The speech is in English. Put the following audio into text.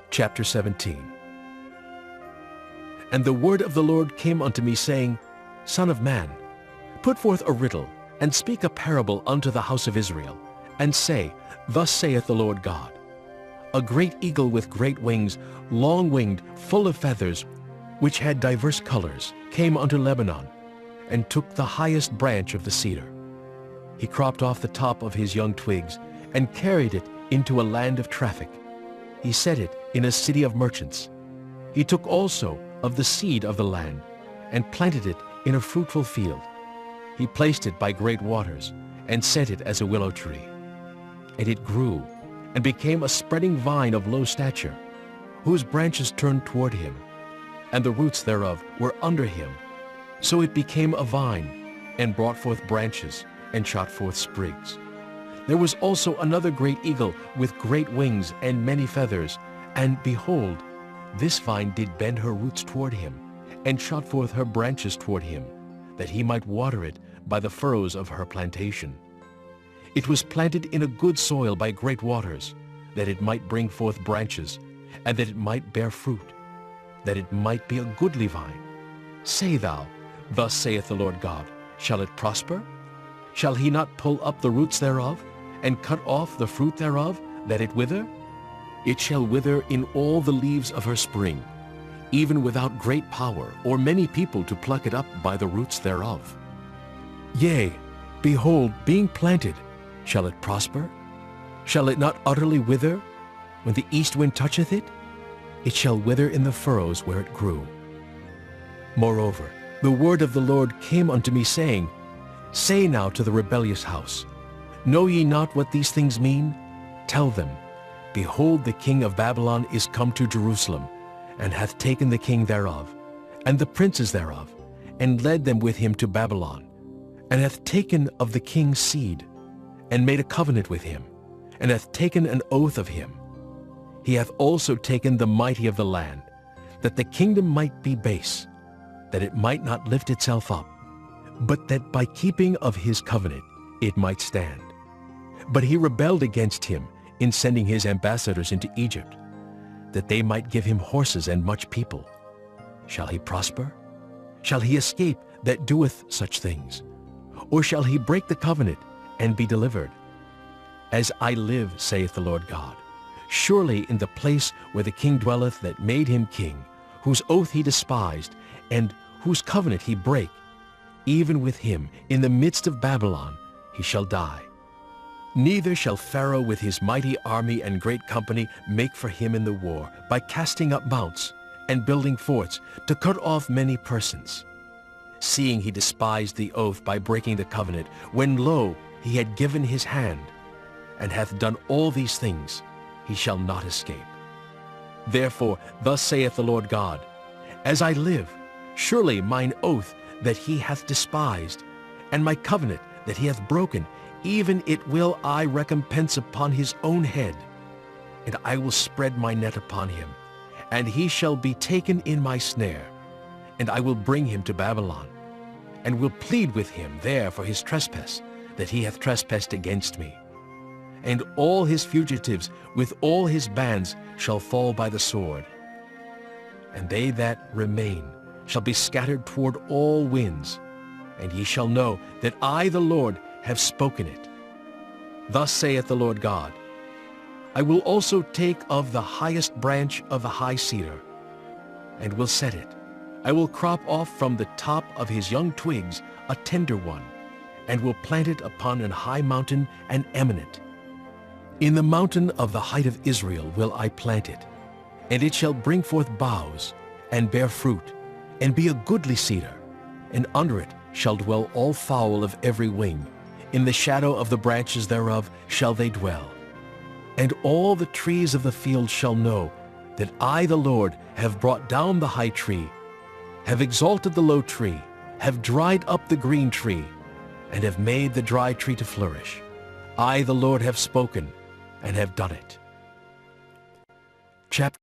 Chapter 17. And the word of the Lord came unto me, saying, Son of man, put forth a riddle, and speak a parable unto the house of Israel, and say, Thus saith the Lord God, A great eagle with great wings, long-winged, full of feathers, which had divers colors, came unto Lebanon, and took the highest branch of the cedar. He cropped off the top of his young twigs, and carried it into a land of traffic. He set it in a city of merchants. He took also of the seed of the land, and planted it in a fruitful field. He placed it by great waters, and set it as a willow tree. And it grew, and became a spreading vine of low stature, whose branches turned toward him, and the roots thereof were under him. So it became a vine, and brought forth branches, and shot forth sprigs. There was also another great eagle with great wings and many feathers, and behold, this vine did bend her roots toward him, and shot forth her branches toward him, that he might water it by the furrows of her plantation. It was planted in a good soil by great waters, that it might bring forth branches, and that it might bear fruit, that it might be a goodly vine. Say thou, Thus saith the Lord God, Shall it prosper? Shall he not pull up the roots thereof, and cut off the fruit thereof, that it wither? It shall wither in all the leaves of her spring, even without great power, or many people to pluck it up by the roots thereof. Yea, behold, being planted, shall it prosper? Shall it not utterly wither? When the east wind toucheth it, it shall wither in the furrows where it grew. Moreover, the word of the Lord came unto me, saying, Say now to the rebellious house, Know ye not what these things mean? Tell them, Behold, the king of Babylon is come to Jerusalem, and hath taken the king thereof, and the princes thereof, and led them with him to Babylon, and hath taken of the king's seed, and made a covenant with him, and hath taken an oath of him. He hath also taken the mighty of the land, that the kingdom might be base, that it might not lift itself up, but that by keeping of his covenant it might stand. But he rebelled against him in sending his ambassadors into Egypt, that they might give him horses and much people. Shall he prosper? Shall he escape that doeth such things? Or shall he break the covenant and be delivered? As I live, saith the Lord God, surely in the place where the king dwelleth that made him king, whose oath he despised, and whose covenant he brake, even with him in the midst of Babylon he shall die. Neither shall Pharaoh with his mighty army and great company make for him in the war, by casting up mounts and building forts, to cut off many persons. Seeing he despised the oath by breaking the covenant, when lo, he had given his hand, and hath done all these things, he shall not escape. Therefore thus saith the Lord God, As I live, surely mine oath that he hath despised, and my covenant that he hath broken, even it will I recompense upon his own head, and I will spread my net upon him, and he shall be taken in my snare, and I will bring him to Babylon, and will plead with him there for his trespass, that he hath trespassed against me. And all his fugitives with all his bands shall fall by the sword, and they that remain shall be scattered toward all winds, and ye shall know that I, the Lord, have spoken it. Thus saith the Lord God, I will also take of the highest branch of the high cedar, and will set it. I will crop off from the top of his young twigs a tender one, and will plant it upon an high mountain and eminent. In the mountain of the height of Israel will I plant it, and it shall bring forth boughs, and bear fruit, and be a goodly cedar, and under it shall dwell all fowl of every wing. In the shadow of the branches thereof shall they dwell. And all the trees of the field shall know that I, the Lord, have brought down the high tree, have exalted the low tree, have dried up the green tree, and have made the dry tree to flourish. I, the Lord, have spoken and have done it. Chapter